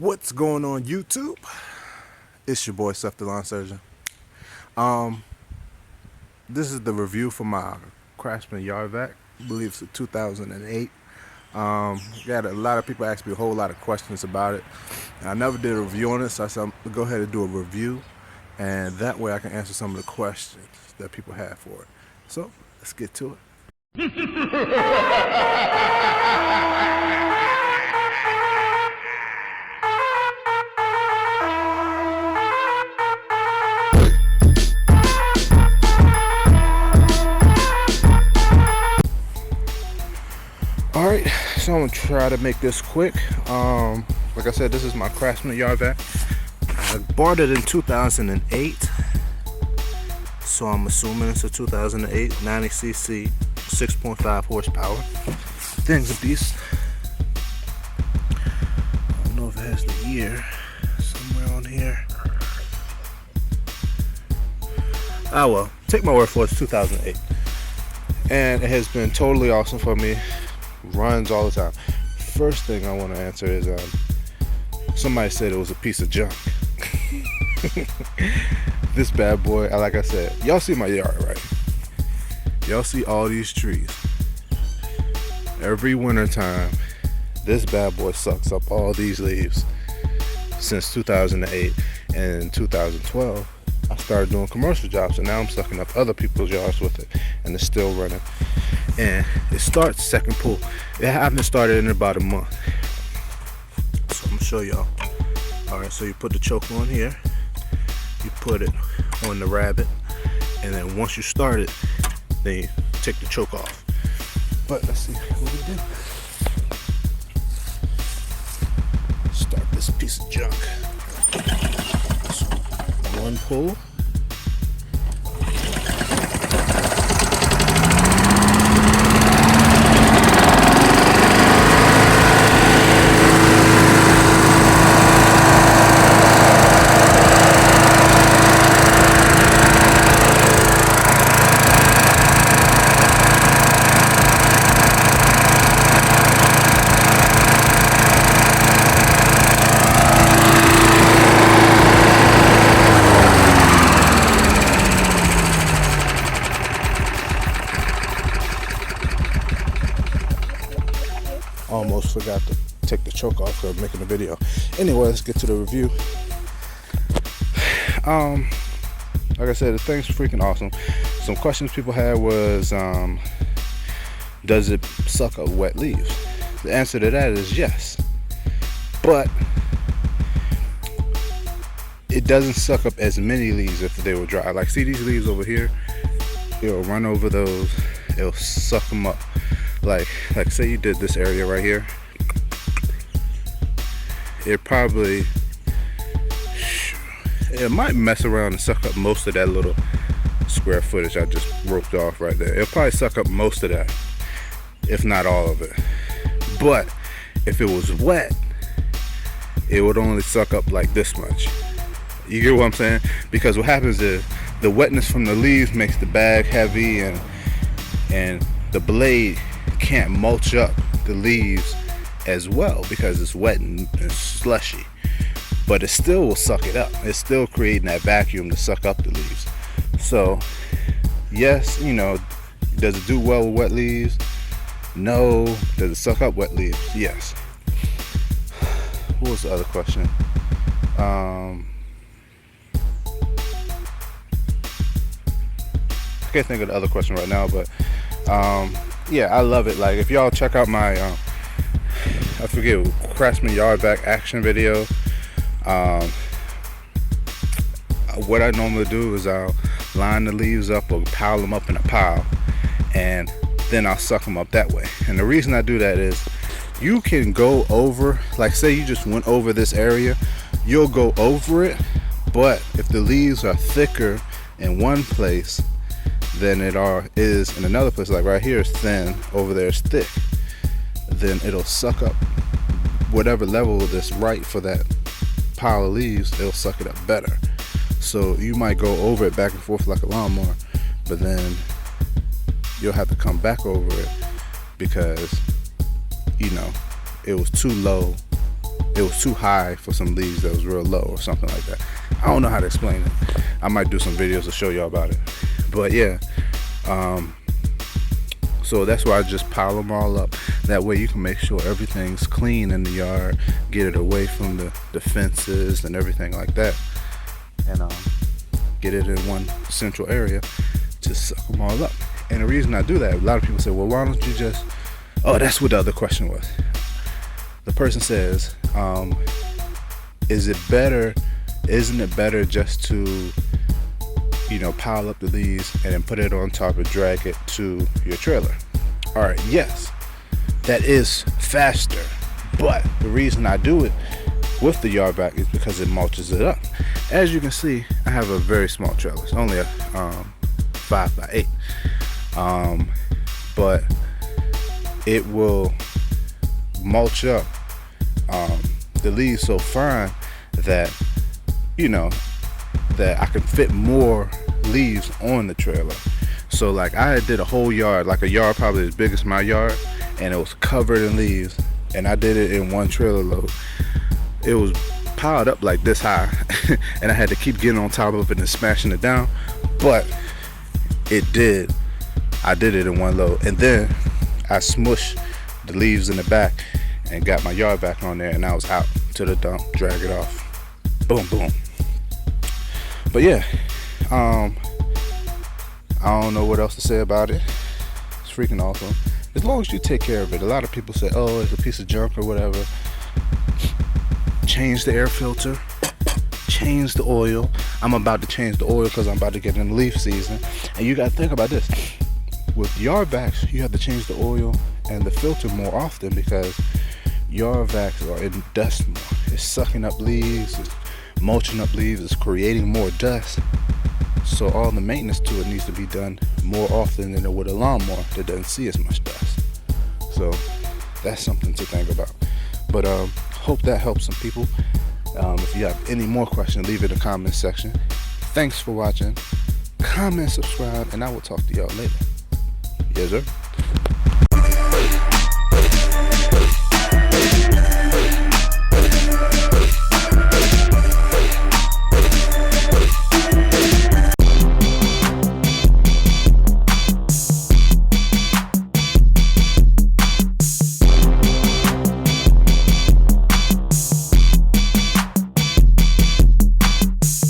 What's going on YouTube? It's your boy Seth the Lawn Surgeon. This is the review for my Craftsman yard vac. I believe it's a 2008. Got a lot of people ask me a whole lot of questions about it. And I never did a review on it, so I said I'm gonna go ahead and do a review, and that way I can answer some of the questions that people have for it. So let's get to it. Alright, so I'm gonna try to make this quick. Like I said, this is my Craftsman yard vac. I bought it in 2008, so I'm assuming it's a 2008 90cc 6.5 horsepower. Thing's a beast. I don't know if it has the year somewhere on here. Ah well, take my word for it, it's 2008, and it has been totally awesome for me. Runs all the time. First thing I want to answer is somebody said it was a piece of junk. This bad boy, like I said, y'all see my yard, right? Y'all see all these trees. Every winter time, this bad boy sucks up all these leaves. Since 2008 and in 2012, I started doing commercial jobs, and now I'm sucking up other people's yards with it, and it's still running. And it starts second pull. It hasn't started in about a month. So I'm gonna show y'all. Alright, so you put the choke on here, you put it on the rabbit, and then once you start it, then you take the choke off. But let's see what we do. Start this piece of junk. So, one pull. Almost forgot to take the choke off for making the video. Anyway, let's get to the review. Like I said, the thing's freaking awesome. Some questions people had was, does it suck up wet leaves? The answer to that is yes, but it doesn't suck up as many leaves if they were dry. Like, see these leaves over here? It'll run over those. It'll suck them up. Like say you did this area right here, it might mess around and suck up most of that little square footage I just roped off right there. It'll probably suck up most of that, if not all of it. But if it was wet, it would only suck up like this much. You get what I'm saying? Because what happens is the wetness from the leaves makes the bag heavy, and the blade can't mulch up the leaves as well because it's wet and slushy, but it still will suck it up. It's still creating that vacuum to suck up the leaves. So yes, you know, does it do well with wet leaves? No. Does it suck up wet leaves? Yes. What was the other question? I can't think of the other question right now, but yeah, I love it. Like, if y'all check out my I forget, Craftsman yard vac action video, what I normally do is I'll line the leaves up or pile them up in a pile, and then I'll suck them up that way. And the reason I do that is you can go over, like say you just went over this area, you'll go over it, but if the leaves are thicker in one place than it is in another place, like right here is thin, over there is thick, then it'll suck up whatever level that's right for that pile of leaves. It'll suck it up better. So you might go over it back and forth like a lawnmower, but then you'll have to come back over it because, you know, it was too low it was too high for some leaves that was real low or something like that. I don't know how to explain it. I might do some videos to show y'all about it. But yeah, so that's why I just pile them all up. That way you can make sure everything's clean in the yard, get it away from the fences and everything like that, and get it in one central area to suck them all up. And the reason I do that, a lot of people say, well, why don't you just, oh, that's what the other question was. The person says, isn't it better just to, pile up the leaves and then put it on top and drag it to your trailer? All right, yes, that is faster, but the reason I do it with the yard vac is because it mulches it up. As you can see, I have a very small trailer. It's only a 5x8, but it will mulch up the leaves so fine that that I can fit more leaves on the trailer. So like I did a whole yard, like a yard probably as big as my yard, and it was covered in leaves, and I did it in one trailer load. It was piled up like this high and I had to keep getting on top of it and smashing it down, but I did it in one load. And then I smushed the leaves in the back and got my yard back on there, and I was out to the dump, drag it off, boom boom. But yeah, I don't know what else to say about it. It's freaking awesome as long as you take care of it. A lot of people say, oh, it's a piece of junk or whatever. Change the air filter, change the oil. I'm about to change the oil because I'm about to get in leaf season. And you got to think about this. With yard vacs, you have to change the oil and the filter more often because yard vacs are in dust more. It's sucking up leaves, it's mulching up leaves, it's creating more dust. So all the maintenance to it needs to be done more often than it would a lawnmower that doesn't see as much dust. So that's something to think about. But hope that helps some people. If you have any more questions, leave it in the comment section. Thanks for watching. Comment, subscribe, and I will talk to y'all later. Yes, sir.